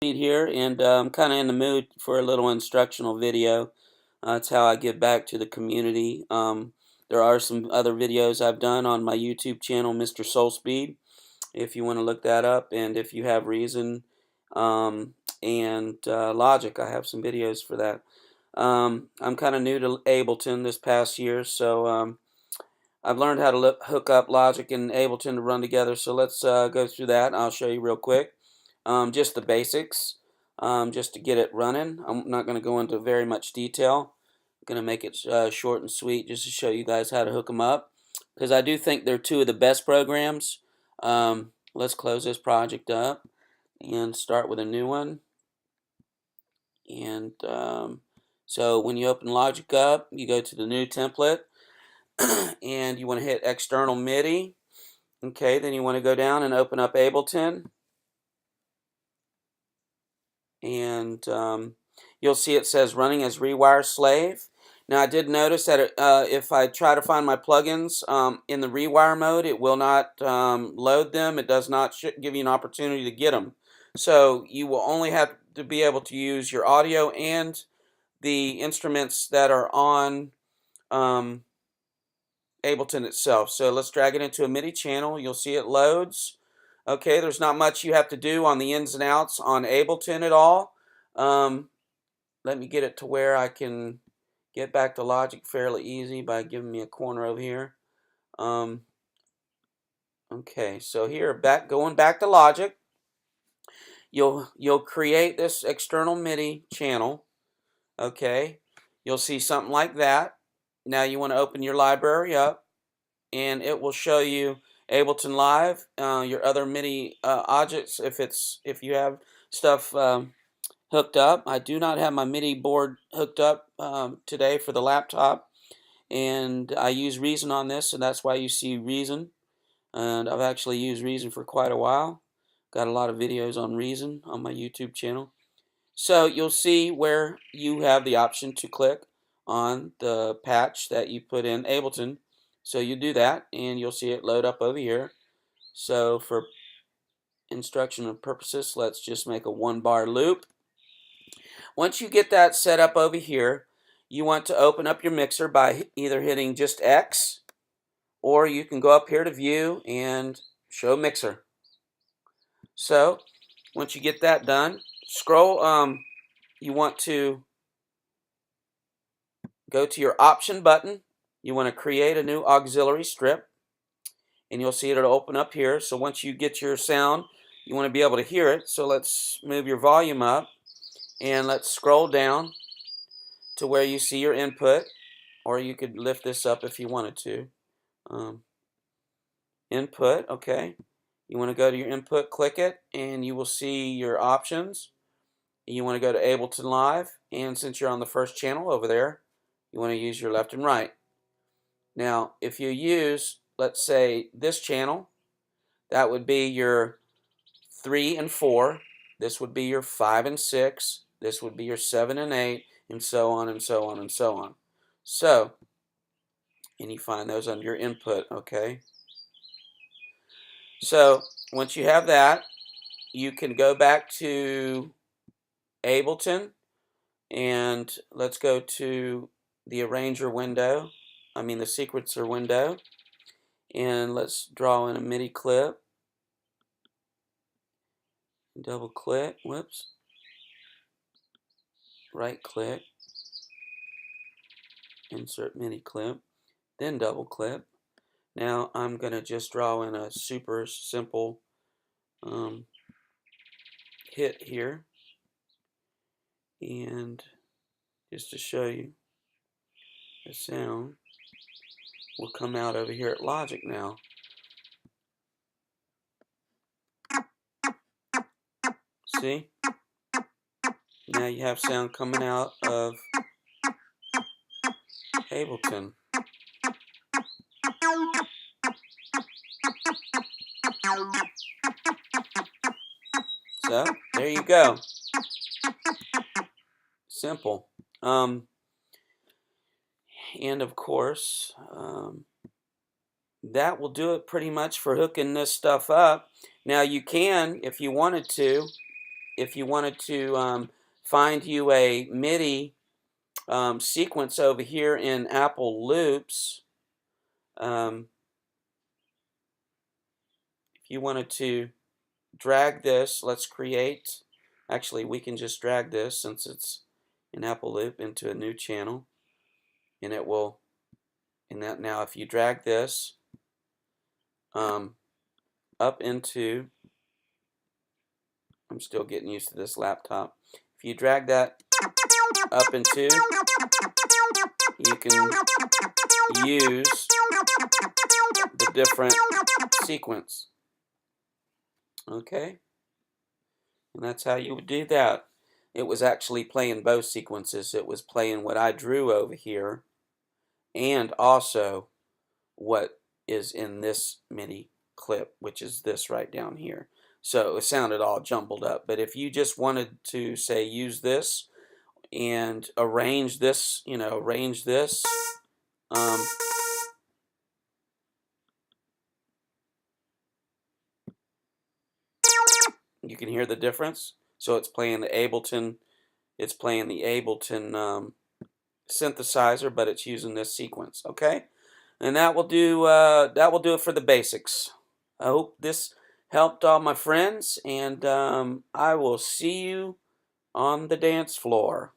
Here, and I'm kind of in the mood for a little instructional video. That's how I give back to the community. There are some other videos I've done on my YouTube channel, Mr. Soul Speed, if you want to look that up, and if you have Reason and Logic, I have some videos for that. I'm kind of new to Ableton this past year, so I've learned how to hook up Logic and Ableton to run together. So let's go through that. I'll show you real quick. Just the basics, just to get it running. I'm not going to go into very much detail. I'm going to make it short and sweet just to show you guys how to hook them up, because I do think they're two of the best programs. Let's close this project up and start with a new one. And so when you open Logic up, you go to the new template and you want to hit external MIDI. Okay, then you want to go down and open up Ableton. And you'll see it says running as Rewire slave. Now I did notice that if I try to find my plugins in the Rewire mode, it will not load them. It does not give you an opportunity to get them. So you will only have to be able to use your audio and the instruments that are on Ableton itself. So let's drag it into a MIDI channel. You'll see it loads. Okay, there's not much you have to do on the ins and outs on Ableton at all. Let me get it to where I can get back to Logic fairly easy by giving me a corner over here. Okay, so here, going back to Logic, you'll create this external MIDI channel. Okay, you'll see something like that. Now you want to open your library up, and it will show you Ableton Live, your other MIDI objects if you have stuff hooked up. I do not have my MIDI board hooked up today for the laptop, and I use Reason on this, and that's why you see Reason. And I've actually used Reason for quite a while. Got a lot of videos on Reason on my YouTube channel. So you'll see where you have the option to click on the patch that you put in Ableton. So you do that, and you'll see it load up over here. So for instructional purposes, let's just make a 1-bar loop. Once you get that set up over here, you want to open up your mixer by either hitting just X, or you can go up here to View and Show Mixer. So once you get that done, scroll. You want to go to your Option button. You want to create a new auxiliary strip, and you'll see it'll open up here. So once you get your sound, you want to be able to hear it. So let's move your volume up, and let's scroll down to where you see your input, or you could lift this up if you wanted to. Input, okay. You want to go to your input, click it, and you will see your options. You want to go to Ableton Live, and since you're on the first channel over there, you want to use your left and right. Now, if you use, let's say, this channel, that would be your 3 and 4. This would be your 5 and 6. This would be your 7 and 8, and so on and so on and so on. So, and you find those under your input, okay? So, once you have that, you can go back to Ableton, and let's go to the Arranger window, the Sequencer window, and let's draw in a MIDI clip. Double click, whoops, right click, insert MIDI clip, then double click. Now I'm going to just draw in a super simple hit here, and just to show you the sound will come out over here at Logic now. See? Now you have sound coming out of Ableton. So, there you go. Simple. And of course, that will do it pretty much for hooking this stuff up. Now you can, if you wanted to, if you wanted to find you a MIDI sequence over here in Apple Loops, if you wanted to drag this, let's create, actually we can just drag this since it's in Apple Loop into a new channel, and it will, now if you drag this up into, I'm still getting used to this laptop, if you drag that up into, you can use the different sequence. Okay, and that's how you would do that. It was actually playing both sequences. It was playing what I drew over here and also what is in this MIDI clip, which is this right down here. So it sounded all jumbled up. But if you just wanted to, say, use this and arrange this, arrange this, you can hear the difference. So it's playing the Ableton, synthesizer, but it's using this sequence. Okay, and that will do it for the basics. I hope this helped all my friends, and I will see you on the dance floor.